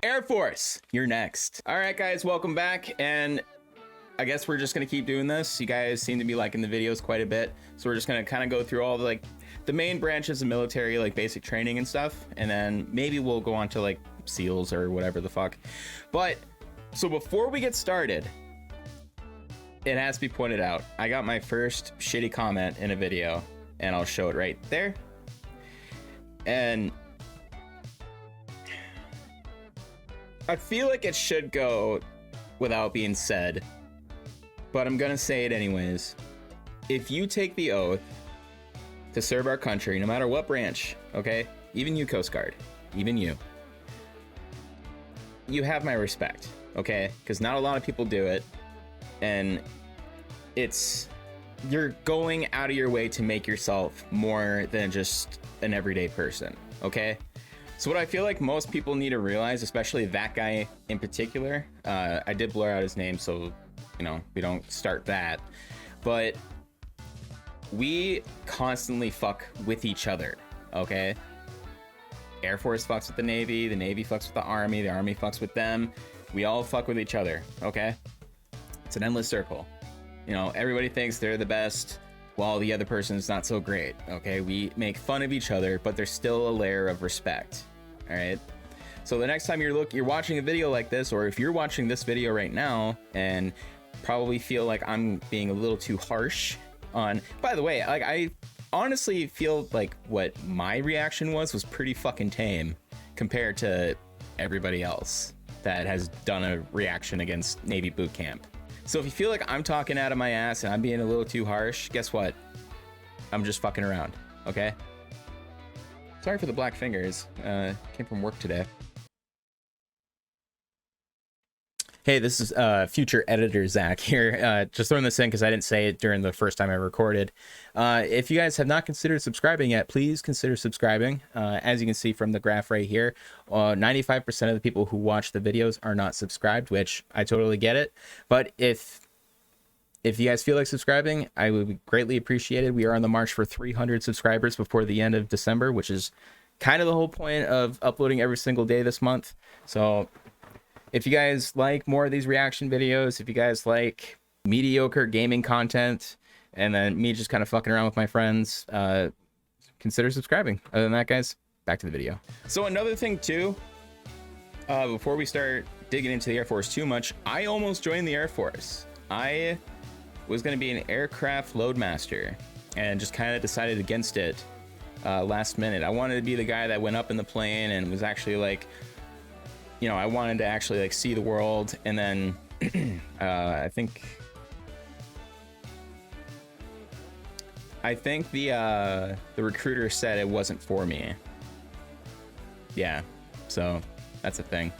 Air Force, you're next. All right, guys, welcome back. And I guess we're just gonna keep doing this. You guys seem to be liking the videos quite a bit. So we're just gonna kind of go through all the the main branches of military, like basic training and stuff. And then maybe we'll go on to like SEALs or whatever the fuck. But so before we get started, it has to be pointed out, I got my first shitty comment in a video, and I'll show it right there. And I feel like it should go without being said, but I'm gonna say it anyways. If you take the oath to serve our country, no matter what branch, okay? Even you, Coast Guard, even you have my respect, okay? Because not a lot of people do it, and you're going out of your way to make yourself more than just an everyday person, okay? So what I feel like most people need to realize, especially that guy in particular, I did blur out his name so, you know, we don't start that, but we constantly fuck with each other, okay? Air Force fucks with the Navy fucks with the Army fucks with them. We all fuck with each other, okay? It's an endless circle. You know, everybody thinks they're the best while the other person's not so great, okay? We make fun of each other, but there's still a layer of respect, all right? So the next time you're watching a video like this, or if you're watching this video right now and probably feel like I'm being a little too harsh on, by the way, like I honestly feel like what my reaction was pretty fucking tame compared to everybody else that has done a reaction against Navy boot camp. So if you feel like I'm talking out of my ass and I'm being a little too harsh, guess what? I'm just fucking around, okay? Sorry for the black fingers. Came from work today. Hey, this is future editor Zach here. Just throwing this in because I didn't say it during the first time I recorded. If you guys have not considered subscribing yet, please consider subscribing. As you can see from the graph right here, 95% of the people who watch the videos are not subscribed, which I totally get it. But if you guys feel like subscribing, I would be greatly appreciated. We are on the march for 300 subscribers before the end of December, which is kind of the whole point of uploading every single day this month. So if you guys like more of these reaction videos, if you guys like mediocre gaming content, and then me just kind of fucking around with my friends, consider subscribing. Other than that, guys, back to the video. So another thing too, before we start digging into the Air Force too much, I almost joined the Air Force. I was going to be an aircraft loadmaster and just kind of decided against it last minute. I wanted to be the guy that went up in the plane and was actually like, you know, I wanted to actually like see the world. And then I think the recruiter said it wasn't for me. Yeah, so that's a thing.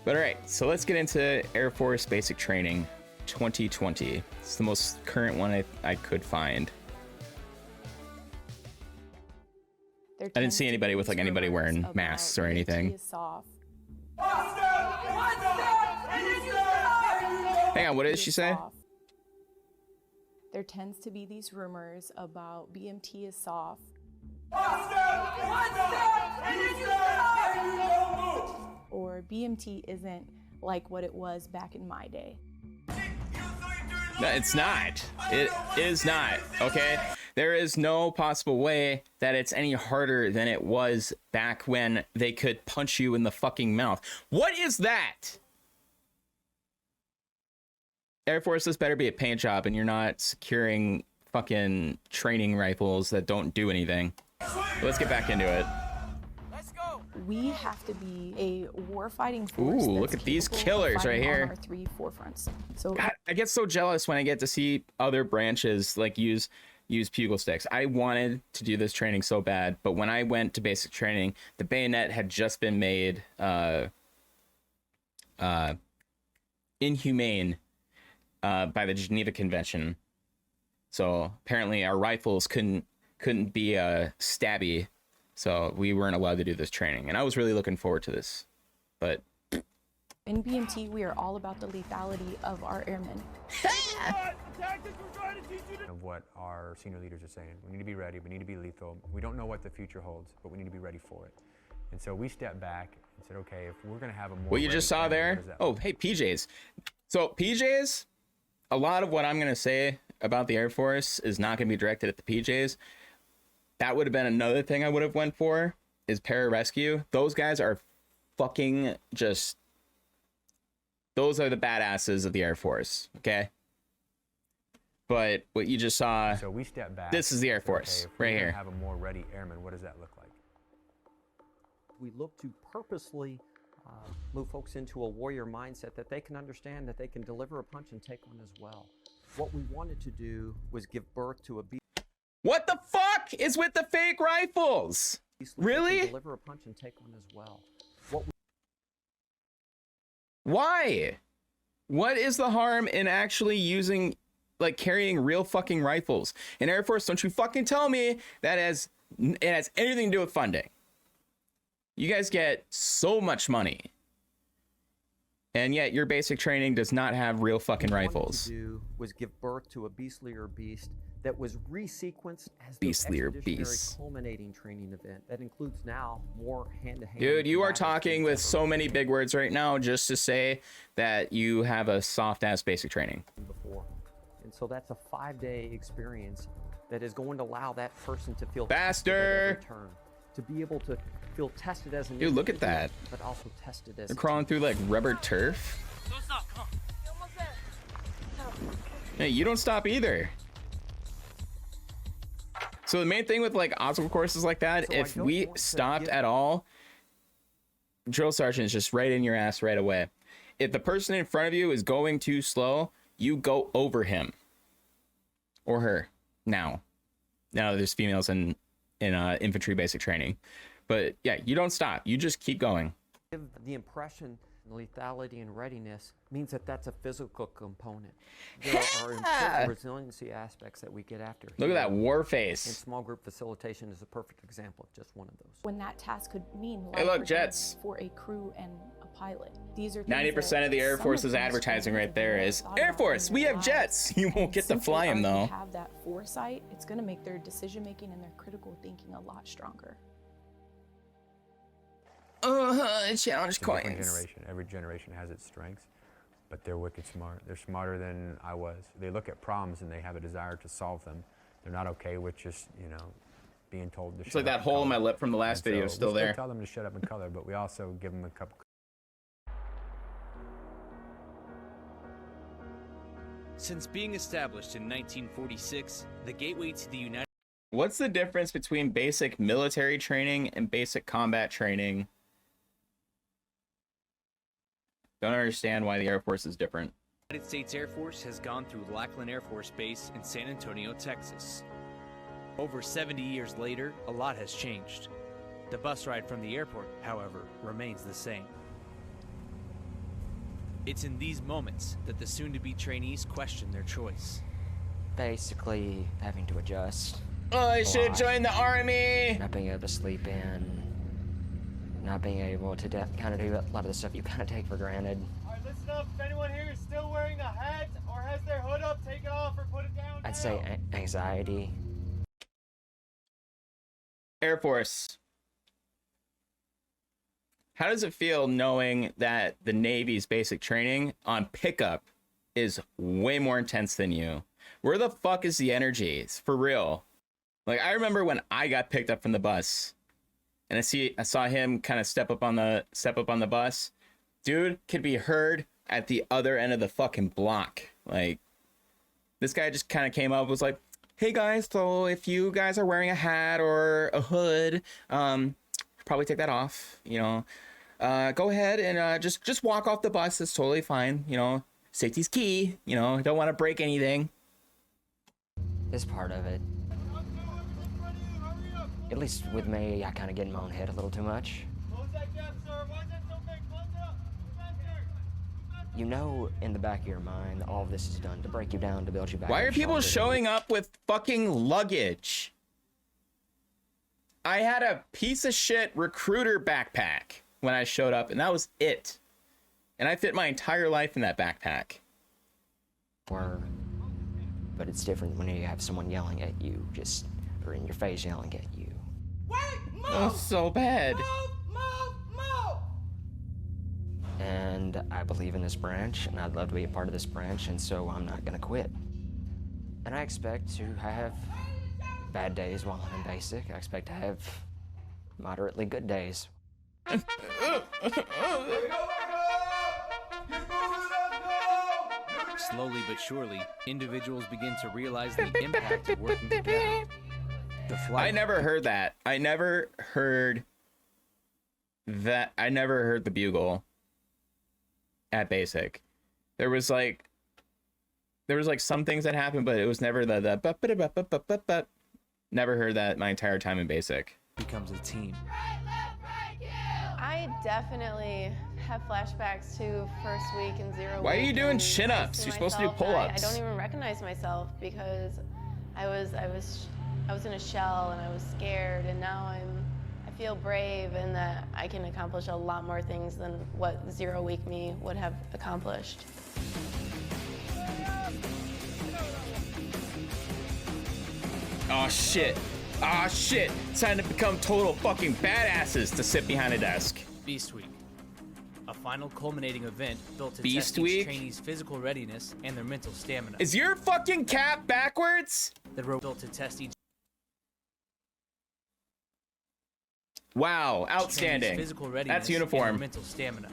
But all right, so let's get into Air Force basic training 2020. It's the most current one I could find. I didn't see anybody with like anybody wearing masks or anything. Hang on, what did she say? There tends to be these rumors about BMT is soft. Or BMT isn't like what it was back in my day. No, it's not. It is not, okay? There is no possible way that it's any harder than it was back when they could punch you in the fucking mouth. What is that? Air Force, this better be a paint job and you're not securing fucking training rifles that don't do anything. Let's get back into it. We have to be a warfighting force. Ooh, look at these killers right here. On our 3 forefronts. So God, I get so jealous when I get to see other branches like use pugil sticks. I wanted to do this training so bad, but when I went to basic training, the bayonet had just been made inhumane by the Geneva Convention. So apparently our rifles couldn't be stabby. So we weren't allowed to do this training, and I was really looking forward to this, but in BMT, we are all about the lethality of our airmen. Of what our senior leaders are saying. We need to be ready. We need to be lethal. We don't know what the future holds, but we need to be ready for it. And so we stepped back and said, okay, if we're going to have a more What you just saw there? Oh, hey, PJs. So PJs, a lot of what I'm going to say about the Air Force is not going to be directed at the PJs. That would have been another thing I would have went for, is pararescue. Those guys are fucking just... Those are the badasses of the Air Force, okay? But what you just saw, so we stepped back. This is the Air Force, okay, if we're right gonna here. Have a more ready airman. What does that look like? We look to purposely move folks into a warrior mindset that they can understand that they can deliver a punch and take one as well. What we wanted to do was give birth to a beast. What the fuck is with the fake rifles? Really? Deliver a punch and take one as well. Why? What is the harm in actually using, like, carrying real fucking rifles? In Air Force, don't you fucking tell me that it has anything to do with funding. You guys get so much money, and yet your basic training does not have real fucking rifles. What we wanted to do was give birth to a beastlier beast that was resequenced as Beastlier the beast. expeditionary culminating training event that includes now more hand-to-hand. Dude, you are combat talking with than so ever many big words right now just to say that you have a soft-ass basic training. before. And so that's a 5-day experience that is going to allow that person to feel Faster! tested at every turn, to be able to feel tested as an Dude, look at individual, that. but also tested as They're a crawling team. through like rubber turf. Hey, you don't stop either. So the main thing with like obstacle courses like that, So I if don't we want to stopped give- at all, drill sergeant is just right in your ass right away. If the person in front of you is going too slow, you go over him or her. Now there's females in infantry basic training, but yeah, you don't stop. You just keep going. Give the impression lethality and readiness means that that's a physical component. There are important resiliency aspects that we get after. Look at that war And face. small group facilitation is a perfect example of just one of those. When that task could mean Hey, life look, or jets. death for a crew and a pilot. These are 90% of the Air Force's advertising right there is, Air Force, we have jets. You won't get to fly them though. Have that foresight. It's going to make their decision making and their critical thinking a lot stronger. Challenge It's a different coins. generation. Every generation has its strengths, but they're wicked smart. They're smarter than I was. They look at problems and they have a desire to solve them. They're not okay with just, being told to It's shut like up that and hole in my color. lip from the last And video so is still we there. tell them to shut up and color, but we also give them a cup of Since being established in 1946, the gateway to the United What's the difference between basic military training and basic combat training? Don't understand why the Air Force is different. States Air Force has gone through Lackland Air Force Base in San Antonio, Texas. Over 70 years later, a lot has changed. The bus ride from the airport, however, remains the same. It's in these moments that the soon-to-be trainees question their choice. Basically having to adjust, Oh, I should lot. join the army. not being able to sleep in, not being able to kind of do a lot of the stuff you kind of take for granted. All right, listen up. If anyone here is still wearing a hat or has their hood up, take it off or put it down. I'd say anxiety. Air Force. How does it feel knowing that the Navy's basic training on pickup is way more intense than you? Where the fuck is the energy? It's for real. Like, I remember when I got picked up from the bus and I saw him kind of step up on the bus. Dude could be heard at the other end of the fucking block. Like, this guy just kind of came up, was like, hey guys, so if you guys are wearing a hat or a hood, probably take that off, go ahead and just walk off the bus. It's totally fine. Safety's key, don't want to break anything. Is part of it. At least with me, I kind of get in my own head a little too much. Close that gap, sir. Why is that so big? Close it up. Move faster. Move faster. You know in the back of your mind, all of this is done to break you down, to build you back Why up are people stronger. showing up with fucking luggage? I had a piece of shit recruiter backpack when I showed up, and that was it. And I fit my entire life in that backpack. But it's different when you have someone yelling at you, or in your face yelling at you. Oh, so bad. Move, And I believe in this branch, and I'd love to be a part of this branch, and so I'm not gonna quit. And I expect to have bad days while I'm in basic. I expect to have moderately good days. Slowly but surely, individuals begin to realize the impact of working together. The flight. I never heard that. I never heard that. I never heard the bugle at basic. There was like some things that happened, but it was never the never heard that my entire time in basic. Becomes a team. I definitely have flashbacks to first week in 0 Why are week, you doing and chin-ups? I see You're supposed to do myself that pull-ups. I don't even recognize myself because I was in a shell and I was scared, and now I feel brave and that I can accomplish a lot more things than what 0 week me would have accomplished. Oh shit. Ah shit. It's time to become total fucking badasses to sit behind a desk. Beast Week. A final culminating event built to Beast test each Week? trainee's physical readiness and their mental stamina. Is your fucking cap backwards? That were built to test each Wow, trainee's outstanding. physical readiness That's and their uniform. mental stamina.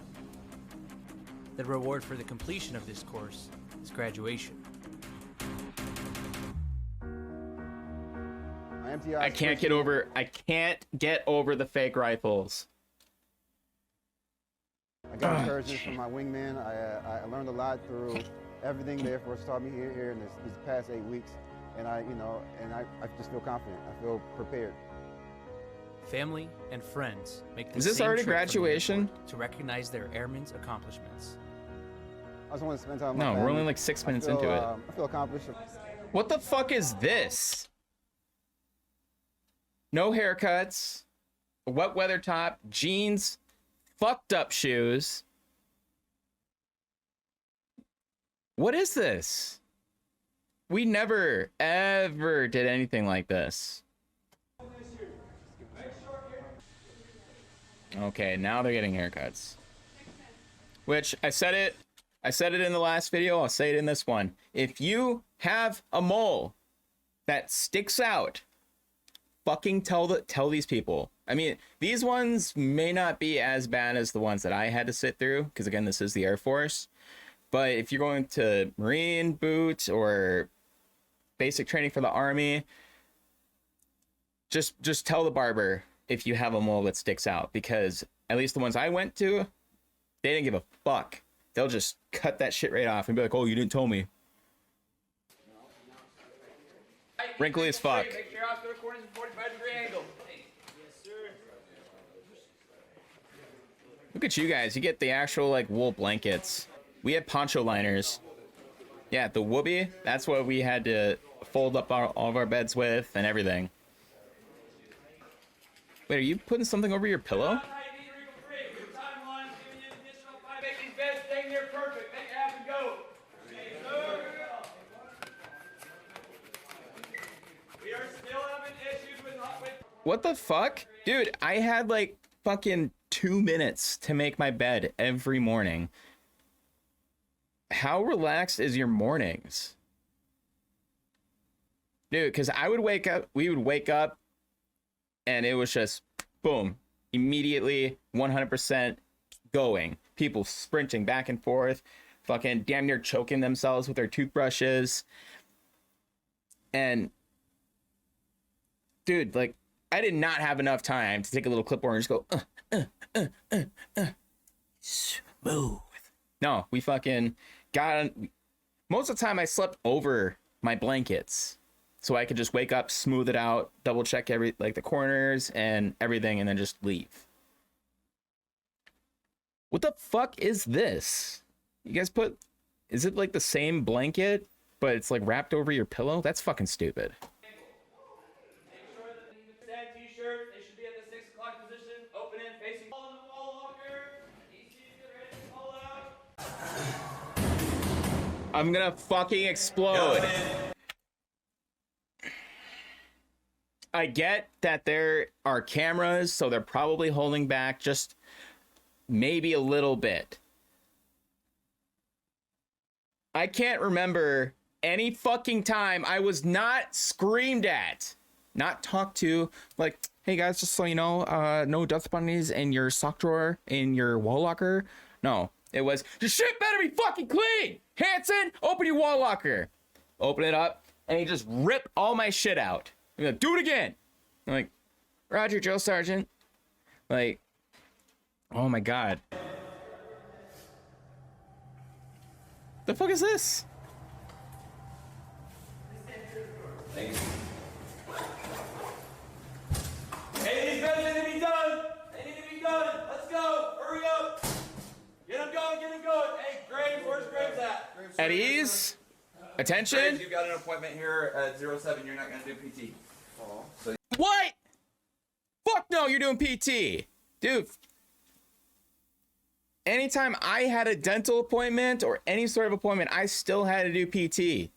The reward for the completion of this course is graduation. I can't get over the fake rifles. I got encouragement from my wingman. I learned a lot through everything the Air Force taught me here in these past 8 weeks, and I just feel confident. I feel prepared. Family and friends make the Is this same already trip from the graduation? airport to recognize their airmen's accomplishments. I just want to spend time with my No, family. we're only like 6 minutes I feel, into it. I feel accomplished. What the fuck is this? No haircuts, a wet weather top, jeans, fucked up shoes. What is this? We never, ever did anything like this. Okay, now they're getting haircuts. Which, I said it in the last video, I'll say it in this one. If you have a mole that sticks out, fucking tell these people. I mean, these ones may not be as bad as the ones that I had to sit through, because again, this is the Air Force. But if you're going to Marine boot or basic training for the Army, just tell the barber if you have a mole that sticks out, because at least the ones I went to, they didn't give a fuck. They'll just cut that shit right off and be like, oh, you didn't tell me. Wrinkly as fuck. Make sure you're off to the corners of 45-degree angle. Yes, sir. Look at you guys. You get the actual like wool blankets. We had poncho liners. Yeah, the whoopee. That's what we had to fold up all of our beds with and everything. Wait, are you putting something over your pillow? What the fuck? Dude, I had like fucking 2 minutes to make my bed every morning. How relaxed is your mornings? Dude, because we would wake up and it was just boom, immediately 100% going. People sprinting back and forth, fucking damn near choking themselves with their toothbrushes. And dude, like, I did not have enough time to take a little clipboard and just go, smooth. No, we fucking got, most of the time I slept over my blankets so I could just wake up, smooth it out, double check the corners and everything, and then just leave. What the fuck is this? You guys is it like the same blanket, but it's like wrapped over your pillow? That's fucking stupid. I'm gonna fucking explode. I get that there are cameras, so they're probably holding back just maybe a little bit. I can't remember any fucking time I was not screamed at, not talked to, like, hey guys, just so you know, no dust bunnies in your sock drawer, in your wall locker. No, it was, your shit better be fucking clean! Hanson, open your wall locker. Open it up, and he just ripped all my shit out. I'm like, do it again. I'm like, Roger, drill sergeant. Like, oh my god. The fuck is this? Hey, these guys need to be done. They need to be done. Let's go. Hurry up. Get them going. Get them going. Hey, Graves, where's Graves at? At ease. Attention. Graves, you've got an appointment here at 07. You're not going to do PT. So What? Fuck no, you're doing PT. Dude. Anytime I had a dental appointment or any sort of appointment, I still had to do PT.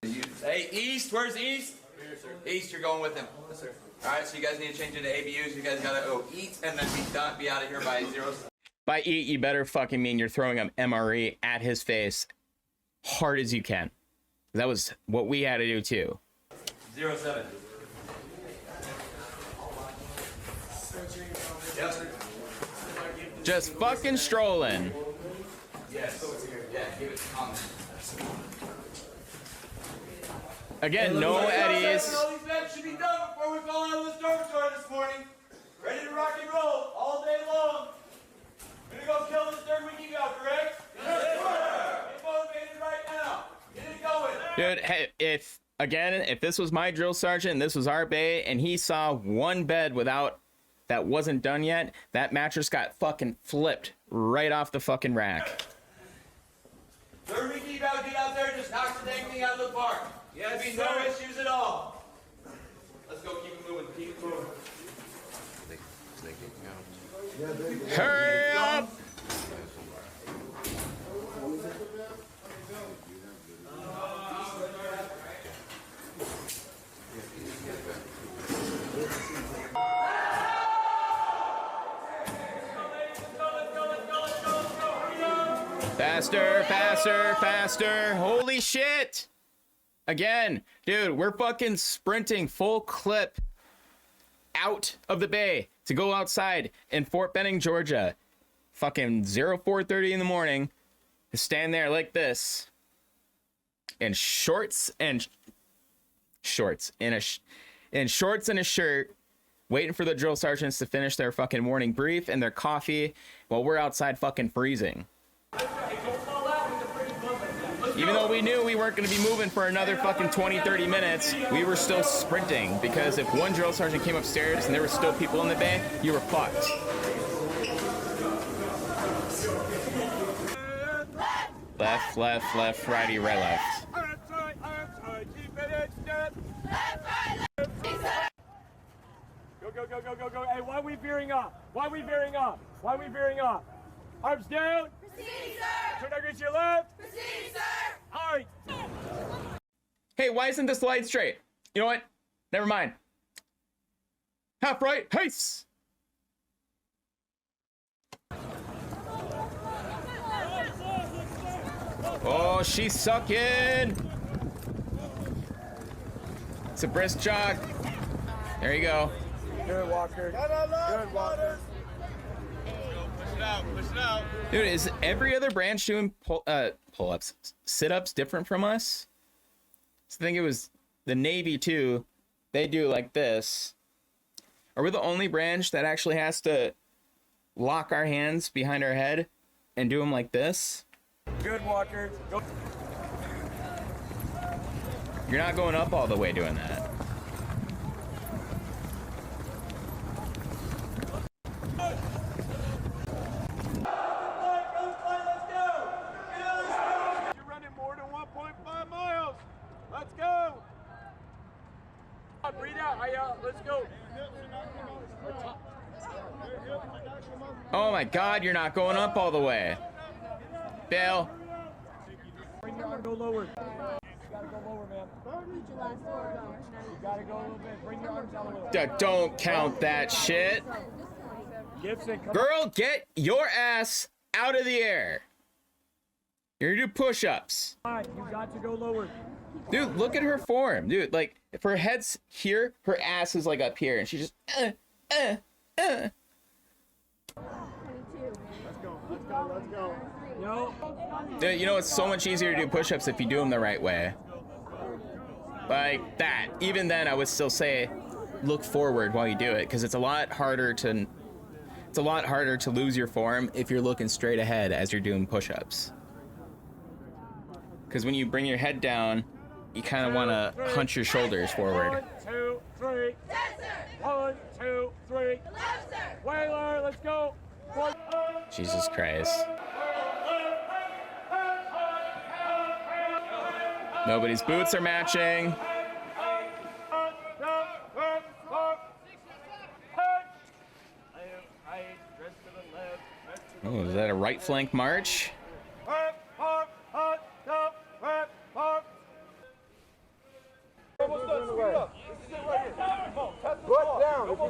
hey, East, where's East? Here, sir. East, you're going with him. Yes, sir. All right, so you guys need to change into ABUs. You guys got to go eat and then be out of here by 07. By eat, you better fucking mean you're throwing up MRE at his face hard as you can. That was what we had to do too. 07. Yep. Just fucking strolling. Yes. Yeah, give it to comment. Again, no eddies. All these men should be done before we fall out of this dormitory this morning. Ready to rock and roll all day long. Gonna go kill this third week you got, correct? Yes, sir. Get motivated right now. Get it going. Dude, hey, if this was my drill sergeant and this was our bay and he saw one bed that wasn't done yet, that mattress got fucking flipped right off the fucking rack. Third week you got, get out there and just knock the dang thing out of the park. Yes, be no issues at all. Let's go, keep it moving, keep it moving. Hurry up! Faster, faster, faster. Holy shit. Again, dude, we're fucking sprinting full clip out of the bay to go outside in Fort Benning, Georgia. Fucking 04:30 in the morning to stand there like this in shorts and shorts and a shirt, waiting for the drill sergeants to finish their fucking morning brief and their coffee while we're outside fucking freezing. Even though we knew we weren't going to be moving for another fucking 20-30 minutes, we were still sprinting, because if one drill sergeant came upstairs and there were still people in the bay, you were fucked. Left, left, left, righty, right, left. Go, go, go, go, go, go. Hey, why are we veering off? Why are we veering off? Why are we veering off? Arms down. Proceed, sir. Turn against your left. Proceed, sir. All right. Hey, why isn't this light straight? You know what? Never mind. Half right, heist! Oh, she's sucking! It's a brisk jog. There you go. Good, Walker. Good, Walker. Push it out, push it out. Dude, is every other branch doing pull-ups, sit-ups different from us? I think it was the Navy too. They do like this. Are we the only branch that actually has to lock our hands behind our head and do them like this? Good, Walker. Go. You're not going up all the way doing that. You're running more than 1.5 miles. Let's go. Breathe out. Let's go. Oh my God, you're not going up all the way. Fail. Go lower. Don't count that shit. Girl, get your ass out of the air. You're gonna do push-ups. You got to go lower. Dude, look at her form. Dude, like, if her head's here, her ass is like up here, and she just, Let's go. Yo. Dude, you know, it's so much easier to do push-ups if you do them the right way. Like that. Even then, I would still say, look forward while you do it, because it's a lot harder to lose your form if you're looking straight ahead as you're doing push-ups. Because when you bring your head down, you kind of want to hunch your shoulders forward. 1, 2, 3. Yes, sir. 1, 2, 3. Left, sir. Whaler, let's go. Jesus Christ. Nobody's boots are matching. Oh, is that a right flank march?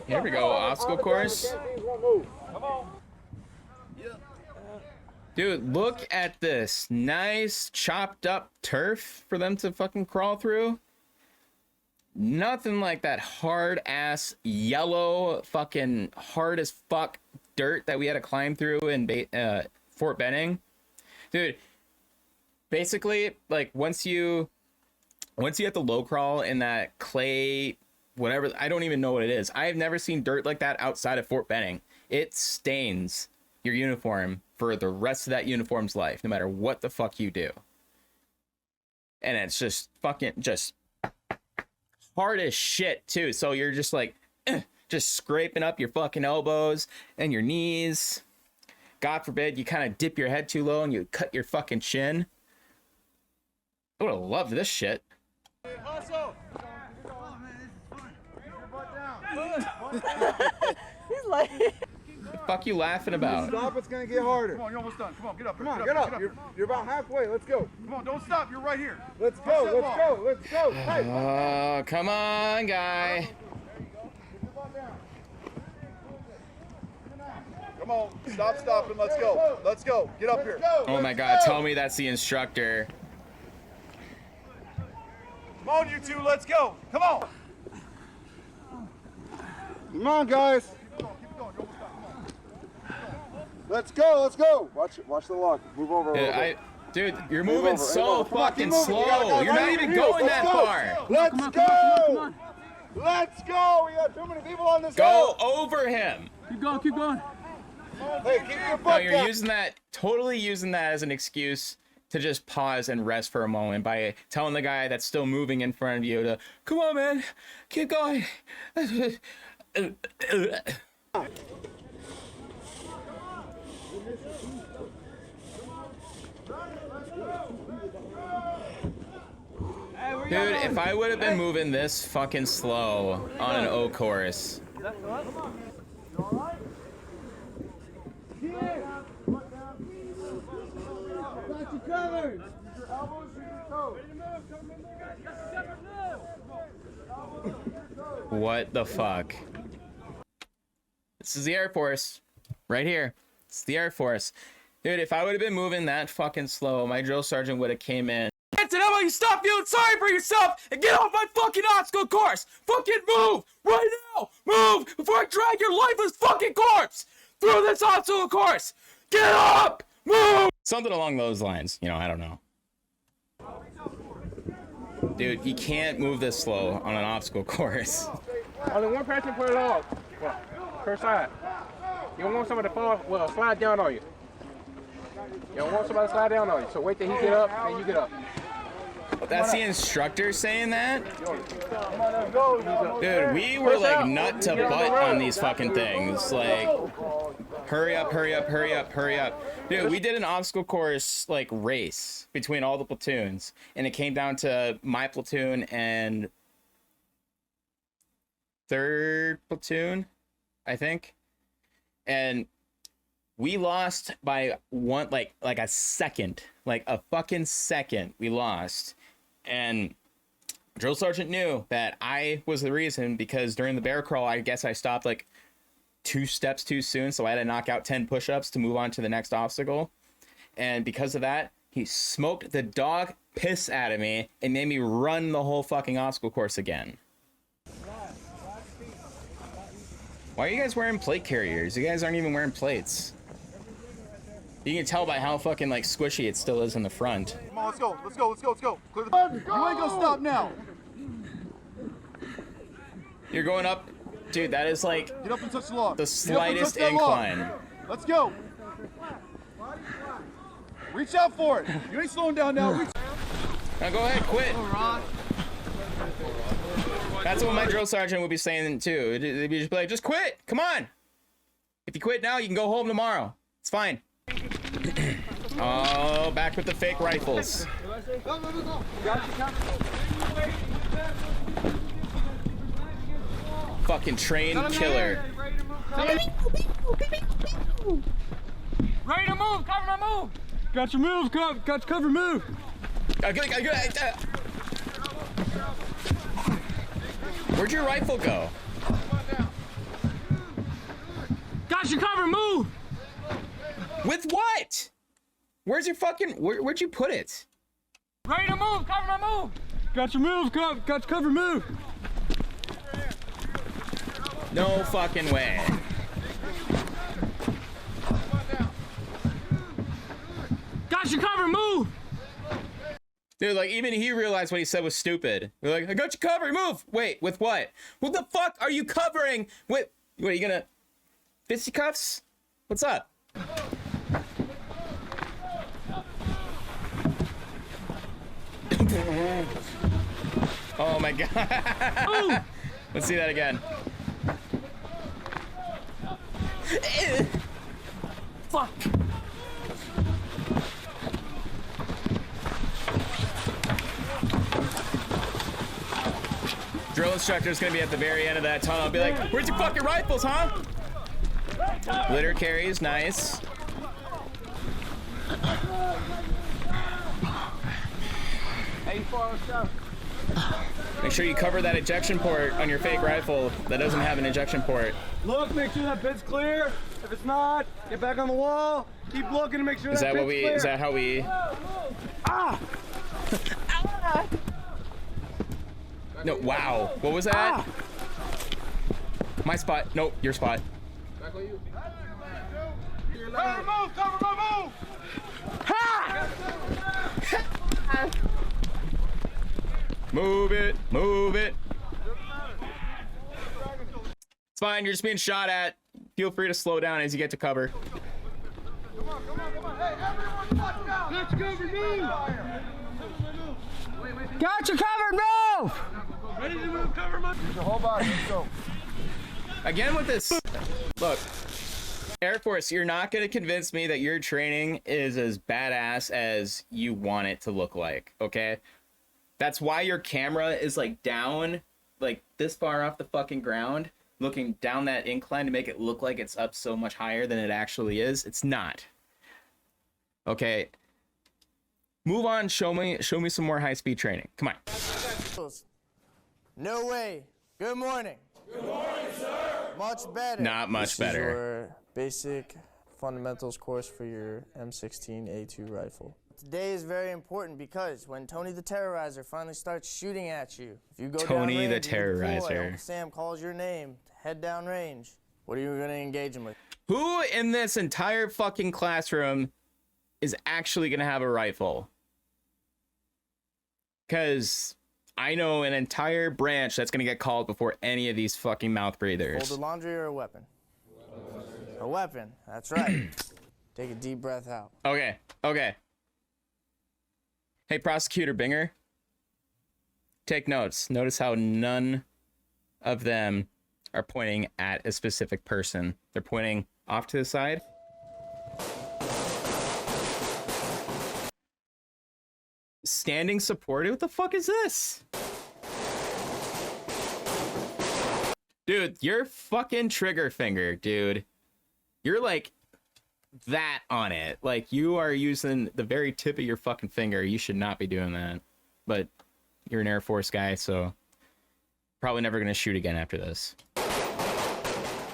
Here we go, obstacle course. Dude, look at this nice chopped up turf for them to fucking crawl through. Nothing like that hard ass yellow fucking hard as fuck dirt that we had to climb through in Fort Benning. Dude, basically, like once you have to low crawl in that clay, whatever, I don't even know what it is. I've never seen dirt like that outside of Fort Benning. It stains your uniform for the rest of that uniform's life, no matter what the fuck you do. And it's just fucking just hard as shit too. So you're just like, just scraping up your fucking elbows and your knees. God forbid you kind of dip your head too low and you cut your fucking chin. I would have loved this shit. He's like, The fuck you laughing about? Stop, it's gonna get harder. Come on, you're almost done. Come on, get up. Come on, get up. You're about halfway. Let's go. Come on, don't stop. You're right here. Let's go. Let's go. Let's go. Hey. Oh, come on, guy. Come on, stop stopping. Let's go. Let's go. Get up here. Oh my God, tell me that's the instructor. Come on, you two. Let's go. Come on. Come on, guys. Keep going. You're almost done. Come on. Let's go. Let's go. Watch the lock. Move over. Dude, you're moving so fucking slow. You're not even Let's going that go. far. Let's go. Let's go. We got too many people on this. Go over him. keep going, keep going. Hey, keep your No, butt you're down. totally using that as an excuse to just pause and rest for a moment by telling the guy that's still moving in front of you to, come on, man, keep going. Dude, if I would have been moving this fucking slow on an O course. What the fuck? This is the Air Force. Right here. It's the Air Force. Dude, if I would have been moving that fucking slow, my drill sergeant would have came in. How about you stop feeling sorry for yourself and get off my fucking obstacle course? Fucking move! Right now! Move! Before I drag your lifeless fucking corpse through this obstacle course! Get up! Move! Something along those lines. You know, I don't know. Dude, you can't move this slow on an obstacle course. Only one person per log, per side. You don't want somebody to fall, well, slide down on you. You don't want somebody to slide down on you. So wait till he get up, then you get up. That's the instructor saying that? Dude, we were like nut to butt on these fucking things. Like, hurry up, hurry up, hurry up, hurry up. Dude, we did an obstacle course like race between all the platoons, and it came down to my platoon and 3rd platoon, I think. And we lost by one, like a second, like a fucking second we lost. And drill sergeant knew that I was the reason, because during the bear crawl, I guess I stopped like 2 steps too soon, so I had to knock out 10 push-ups to move on to the next obstacle. And because of that, he smoked the dog piss out of me and made me run the whole fucking obstacle course again. Why are you guys wearing plate carriers? You guys aren't even wearing plates. You can tell by how fucking like squishy it still is in the front. Come on, let's go, let's go, let's go, let's go. Clear the... You ain't gonna stop now. You're going up, dude. That is like Get up and touch the log. the slightest incline. Let's go. Reach out for it. You ain't slowing down now. Reach. Now go ahead, quit. That's what my drill sergeant would be saying too. They'd be just like, just quit. Come on. If you quit now, you can go home tomorrow. It's fine. Oh, back with the fake rifles. Fucking trained killer. Ready to move, cover my move. Got your move, got your cover, move. Where'd your rifle go? Got your cover, move. With what? Where's your fucking, where'd you put it? Ready to move, cover my move. Got your move, got your cover, move. No fucking way. Got your cover, move. Dude, like, even he realized what he said was stupid. You're like, I got you covered, move! Wait, with what? What the fuck are you covering? What are you gonna... fisticuffs? What's up? Oh my god. Let's see that again. Fuck. Drill instructor's gonna be at the very end of that tunnel. I'll be like, where's your fucking rifles, huh? Litter carries, nice. Make sure you cover that ejection port on your fake rifle that doesn't have an ejection port. Look, make sure that pit's clear. If it's not, get back on the wall. Keep looking to make sure Is that that pit's what we, clear. is that how we? Ah! No, wow. What was that? Ah! My spot. Nope, your spot. Cover move, cover my move. Ha! Move it, move it. It's fine, you're just being shot at. Feel free to slow down as you get to cover. Come on, come on, come on. Hey, everyone, watch out. Let's cover, move. Got you covered, move. Ready to move, cover my. Use your whole body. Let's go. Again with this. Look, Air Force, you're not going to convince me that your training is as badass as you want it to look like, okay? That's why your camera is like down, like this far off the fucking ground, looking down that incline to make it look like it's up so much higher than it actually is. It's not. Okay. Move on, show me some more high-speed training. Come on. No way. Good morning. Good morning, sir. Much better. Not much better. This is your basic fundamentals course for your M16A2 rifle. Today is very important because when Tony the Terrorizer finally starts shooting at you, if you go Tony down the range, you deploy, Terrorizer. Uncle Sam calls your name, head down range. What are you going to engage him with? Who in this entire fucking classroom is actually going to have a rifle? Because I know an entire branch that's going to get called before any of these fucking mouth breathers. Folded laundry or a weapon? A weapon. That's right. Take a deep breath out. Okay, okay. Hey, Prosecutor Binger. Take notes. Notice how none of them are pointing at a specific person. They're pointing off to the side. Standing supported? What the fuck is this? Dude, your fucking trigger finger, dude. You're like that on it. Like you are using the very tip of your fucking finger. You should not be doing that. But you're an Air Force guy, so probably never gonna shoot again after this.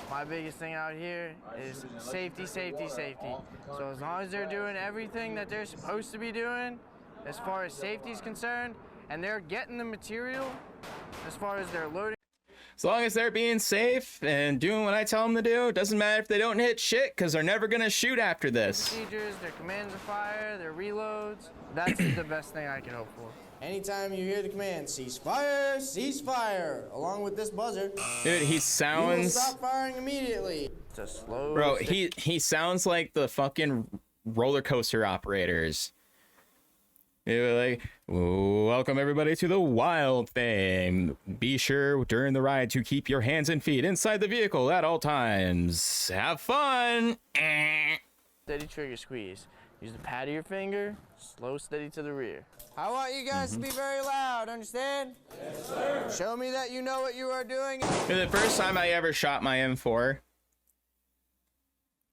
My biggest thing out here is safety, safety, safety. So as long as they're doing everything that they're supposed to be doing, as far as safety is concerned, and they're getting the material, as far as they're loading. As long as they're being safe and doing what I tell them to do, it doesn't matter if they don't hit shit, because they're never gonna shoot after this. Procedures, their commands of fire, their reloads. That's the best thing I can hope for. Anytime you hear the command, cease fire, along with this buzzer. Dude, he sounds... You will stop firing immediately. It's a slow... Bro, he sounds like the fucking roller coaster operators. You're like, welcome everybody to the wild thing. Be sure during the ride to keep your hands and feet inside the vehicle at all times. Have fun. Steady trigger squeeze. Use the pad of your finger, slow, steady to the rear. I want you guys to be very loud, understand? Yes, sir. Show me that you know what you are doing. The first time I ever shot my M4,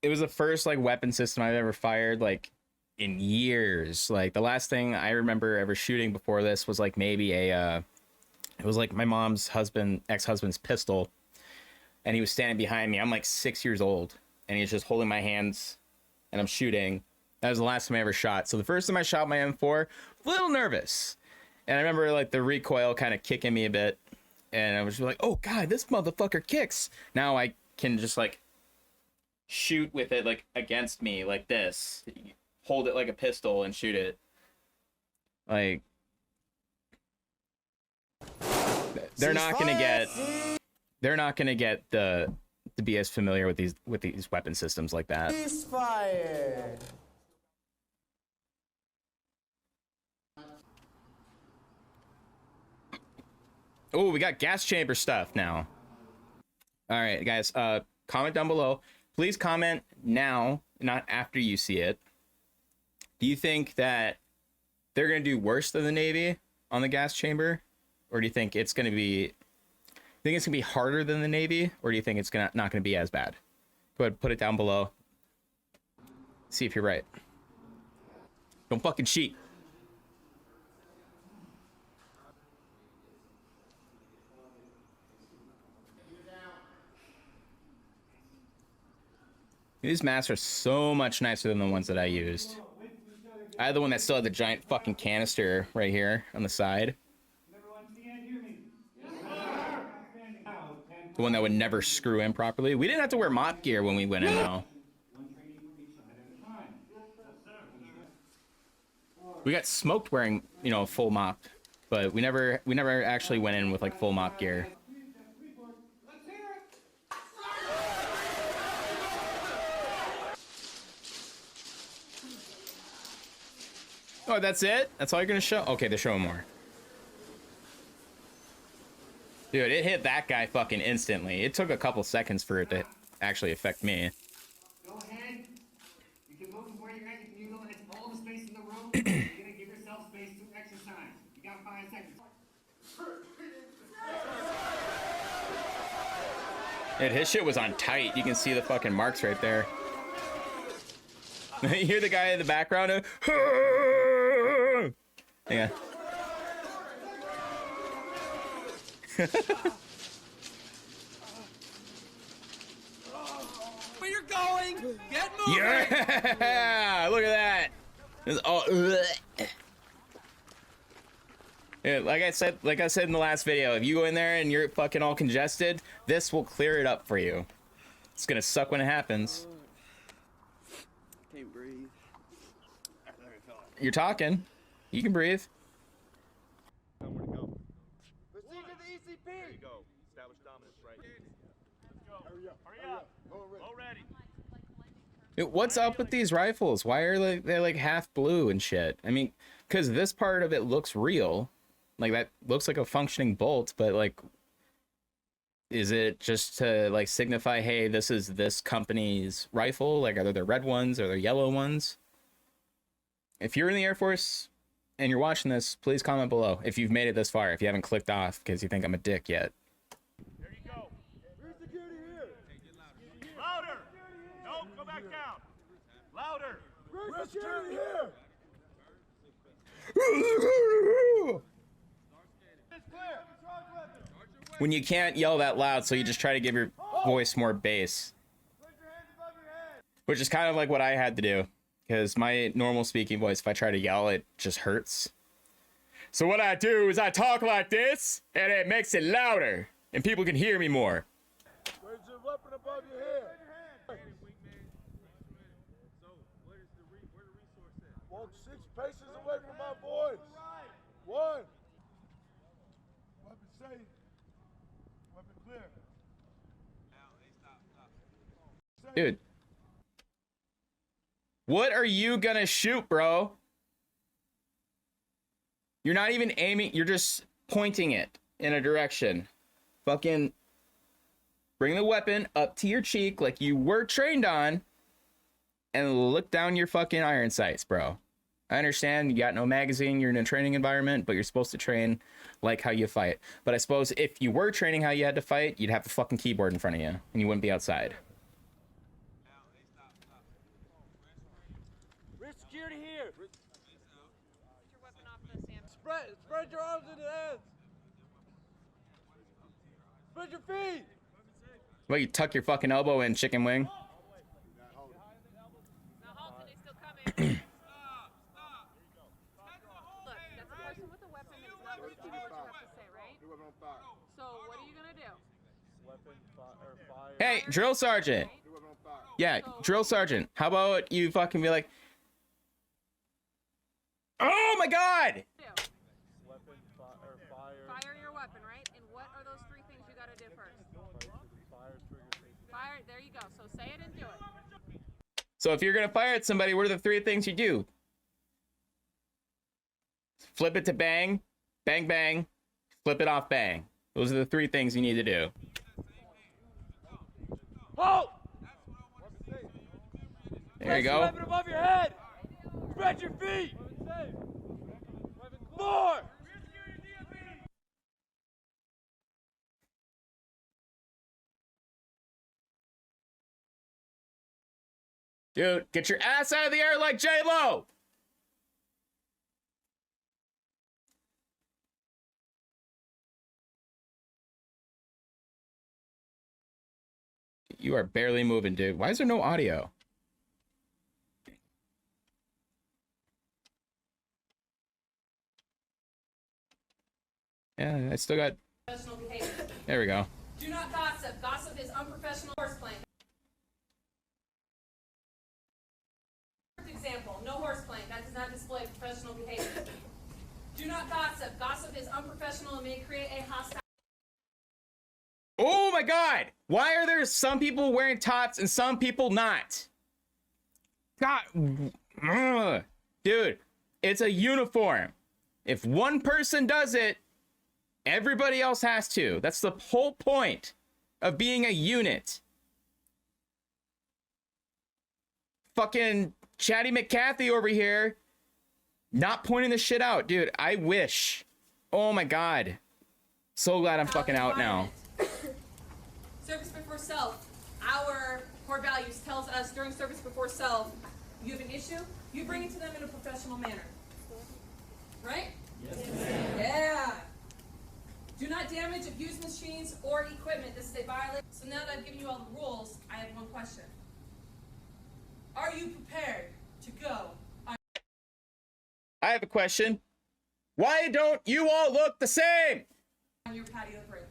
it was the first like weapon system I've ever fired like in years. Like the last thing I remember ever shooting before this was like maybe a it was like my mom's ex-husband's pistol, and he was standing behind me. I'm like 6 years old, and he's just holding my hands, and I'm shooting. That was the last time I ever shot. So the first time I shot my M4, a little nervous, and I remember like the recoil kind of kicking me a bit, and I was just like, oh god, this motherfucker kicks. Now I can just like shoot with it like against me like this, hold it like a pistol and shoot it. Like they're not gonna get to be as familiar with these weapon systems like that. Ceasefire. Oh, we got gas chamber stuff now. All right, guys, comment down below. Please comment now, not after you see it. Do you think that they're going to do worse than the Navy on the gas chamber? Or do you think it's going to be... think it's going to be harder than the Navy? Or do you think it's not going to be as bad? Go ahead, put it down below. See if you're right. Don't fucking cheat. These masks are so much nicer than the ones that I used. I had the one that still had the giant fucking canister right here on the side. The one that would never screw in properly. We didn't have to wear mop gear when we went in though. We got smoked wearing, you know, full mop, but we never actually went in with like full mop gear. Oh, that's it? That's all you're gonna show? Okay, they're showing more. Dude, it hit that guy fucking instantly. It took a couple seconds for it to actually affect me. Go ahead. You can move from where you're at. You can utilize all the space in the room. You're gonna give yourself space to exercise. You got 5 seconds. Dude, his shit was on tight. You can see the fucking marks right there. You hear the guy in the background? Yeah. Where you're going? Get moving! Yeah! Look at that! It's all, yeah, like I said in the last video, if you go in there and you're fucking all congested, this will clear it up for you. It's gonna suck when it happens. Can't breathe. You're talking. You can breathe. Proceed to the ECP. There you go. Establish dominance, right? Let's go. Hurry up. Low ready. Dude, what's up with these rifles? Why are they like half blue and shit? I mean, because this part of it looks real. Like that looks like a functioning bolt, but like, is it just to like signify, hey, this is this company's rifle? Like, are there red ones? Are there yellow ones? If you're in the Air Force and you're watching this, please comment below if you've made it this far, if you haven't clicked off because you think I'm a dick yet. There you go. Where's security here? Louder. No, go back down. Louder. Where's security here? when you can't yell that loud, so you just try to give your voice more bass. Which is kind of like what I had to do, because my normal speaking voice, if I try to yell, it just hurts. So what I do is I talk like this, and it makes it louder, and people can hear me more. Raise your weapon above your head. Walk 6 paces away from my boys. 1. Weapon safe. Weapon clear. Dude. What are you gonna shoot, bro? You're not even aiming, you're just pointing it in a direction. Fucking bring the weapon up to your cheek like you were trained on and look down your fucking iron sights, bro. I understand you got no magazine, you're in a training environment, but you're supposed to train like how you fight. But I suppose if you were training how you had to fight, you'd have the fucking keyboard in front of you and you wouldn't be outside. Rear security here. Spread your arms in the hands. Spread your feet. Well, you tuck your fucking elbow in, chicken wing. So what are you gonna do? Hey, drill sergeant. Yeah, drill sergeant. How about you fucking be like, oh my god! Fire your weapon, right? And what are those 3 things you gotta do first? Fire, there you go. So say it and do it. So if you're gonna fire at somebody, what are the 3 things you do? Flip it to bang, bang, bang, flip it off, bang. Those are the 3 things you need to do. Halt! There you go. Weapon above your head. Spread your feet. 4. Dude, get your ass out of the air like J-Lo! You are barely moving, dude. Why is there no audio? Yeah, I still got... Professional behavior. There we go. Do not gossip. Gossip is unprofessional horseplay. Example, no horseplaying. That does not display professional behavior. Do not gossip. Gossip is unprofessional and may create a hostile... Oh my god! Why are there some people wearing tops and some people not? God, ugh. Dude, it's a uniform. If one person does it, everybody else has to. That's the whole point of being a unit. Fucking Chatty McCathy over here, not pointing the shit out. Dude, I wish. Oh my god. So glad I'm fucking out now. Service before self. Our core values tells us during service before self, you have an issue, you bring it to them in a professional manner. Right? Yes. Yeah. Do not damage, abuse machines or equipment. This is a violation. So now that I've given you all the rules, I have one question. Are you prepared to go I have a question. Why don't you all look the same? on your patio break?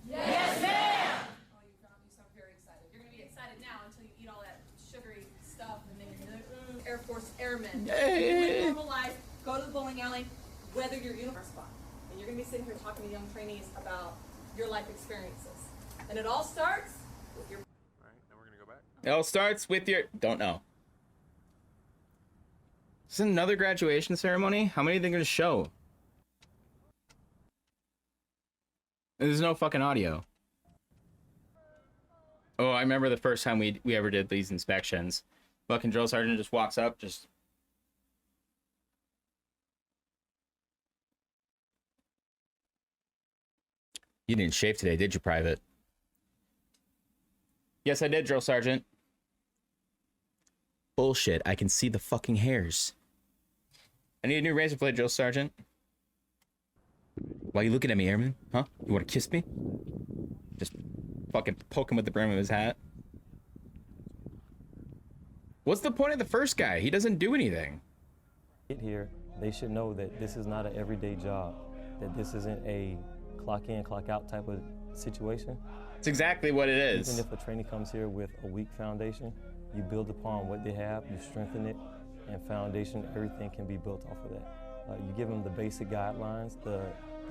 Yes, ma'am! Oh, you sound very excited. You're going to be excited now until you eat all that sugary stuff and then you're going to Air Force Airmen. Live normal life, go to the bowling alley, weather your uniform spot. And you're going to be sitting here talking to young trainees about your life experiences. And it all starts with your... All right, now we're going to go back. It all starts with your... Don't know. Is this another graduation ceremony? How many are they going to show? There's no fucking audio. Oh, I remember the first time we ever did these inspections. Fucking drill sergeant just walks up, just... You didn't shave today, did you, Private? Yes, I did, drill sergeant. Bullshit, I can see the fucking hairs. I need a new razor blade, drill sergeant. Why are you looking at me, airman? Huh? You want to kiss me? Just fucking poke him with the brim of his hat. What's the point of the first guy? He doesn't do anything. Get here, they should know that this is not an everyday job, that this isn't a clock in, clock out type of situation. It's exactly what it is. Even if a trainee comes here with a weak foundation, you build upon what they have, you strengthen it, and foundation, everything can be built off of that. You give them the basic guidelines, the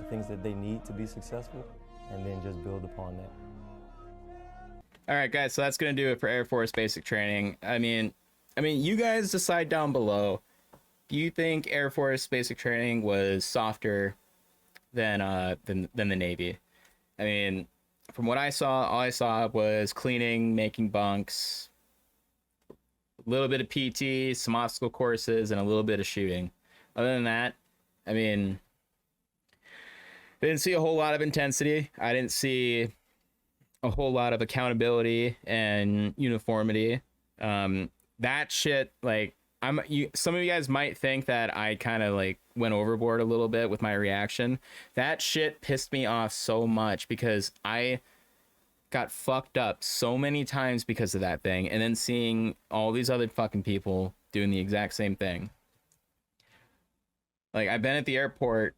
things that they need to be successful, and then just build upon that. All right, guys, so that's gonna do it for Air Force basic training. I mean, you guys decide down below. Do you think Air Force basic training was softer than the Navy? I mean, from what I saw, all I saw was cleaning, making bunks, a little bit of PT, some obstacle courses, and a little bit of shooting. Other than that, I mean, I didn't see a whole lot of intensity. I didn't see a whole lot of accountability and uniformity. That shit, like, some of you guys might think that I kind of like went overboard a little bit with my reaction. That shit pissed me off so much because I got fucked up so many times because of that thing, and then seeing all these other fucking people doing the exact same thing. Like, I've been at the airport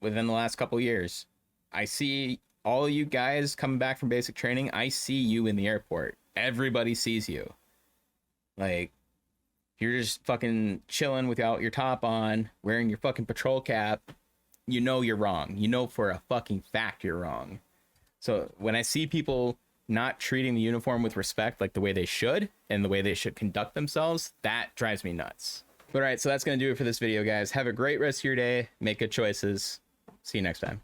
within the last couple years. I see all of you guys coming back from basic training. I see you in the airport. Everybody sees you. Like, you're just fucking chilling without your top on, wearing your fucking patrol cap. You know you're wrong. You know for a fucking fact you're wrong. So when I see people not treating the uniform with respect like the way they should and the way they should conduct themselves, that drives me nuts. But all right, so that's going to do it for this video, guys. Have a great rest of your day. Make good choices. See you next time.